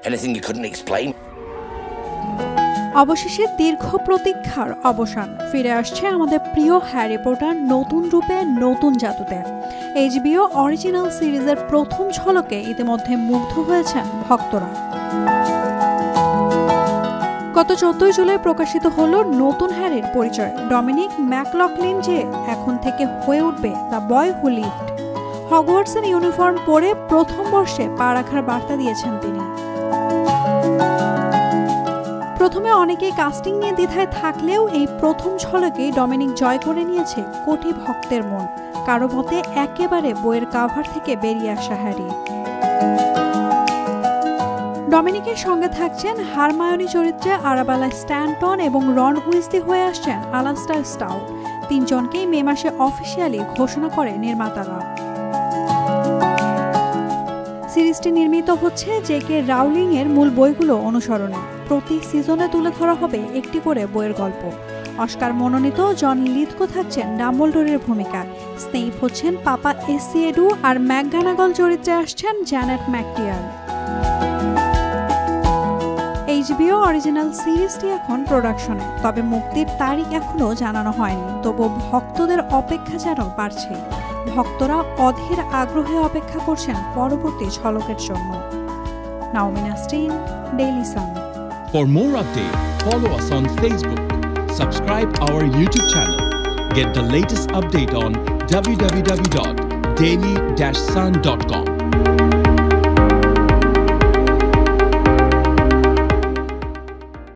Anything you couldn't explain? অবশেষে দীর্ঘ প্রতীক্ষার অবসান, ফিরে আসছে আমাদের প্রিয় হ্যারি পটার নতুন রূপে, নতুন জাদুতে। HBO অরিজিনাল সিরিজের প্রথম ঝলকে ইতিমধ্যে মুগ্ধ হয়েছেন ভক্তরা। গত 14 জুলাই প্রকাশিত হলো নতুন হ্যারির পরিচয়। ডমিনিক ম্যাকলকলিন যে এখন থেকে হয়ে উঠবে দ্য বয় হু লিভড। হগওয়ার্টসের ইউনিফর্ম পরে প্রথম বর্ষে পা রাখার বার্তা দিয়েছেন তিনি। প্রথমে অনেকেই কাস্টিং নিয়ে দ্বিধায় থাকলেও এই প্রথম ঝলকেই ডমিনিক জয় করে নিয়েছে কোটি ভক্তের মন। কারো মতে একেবারে বইয়ের কাভার থেকে বেরিয়ে আসা হ্যারি। ডমিনিকের সঙ্গে থাকছেন হারমায়োনি চরিত্রে আরাবেলা স্ট্যান্টন এবং রন উইজলি হয়ে আসছেন আলাস্টার স্টাউট। তিনজনকেই মে মাসে অফিসিয়ালি ঘোষণা করে নির্মাতারা। সিরিজটি নির্মিত হচ্ছে জে.কে. রাউলিং এর মূল বইগুলো অনুসরণে। প্রতি সিজনে তুলে ধরা হবে একটি করে বইয়ের গল্প। অস্কার মনোনীত জন লিথগো থাকছেন ডাম্বলডোরের ভূমিকায়, স্নেইপ হচ্ছেন পাপা এসিয়েডু, আর ম্যাকগানাগল চরিত্রে আসছেন জ্যানেট ম্যাকটিয়ার। HBO অরিজিনাল সিরিজটি এখন প্রোডাকশনে, তবে মুক্তির তারিখ এখনো জানানো হয়নি। তবু ভক্তদের অপেক্ষা যেন বাড়ছে। ভক্তরা অধীর আগ্রহে অপেক্ষা করছেন পরবর্তী ঝলকের জন্য। Naomi Nasrin, Daily Sun. For more updates, follow us on Facebook. Subscribe our YouTube channel. Get the latest update on www.daily-sun.com.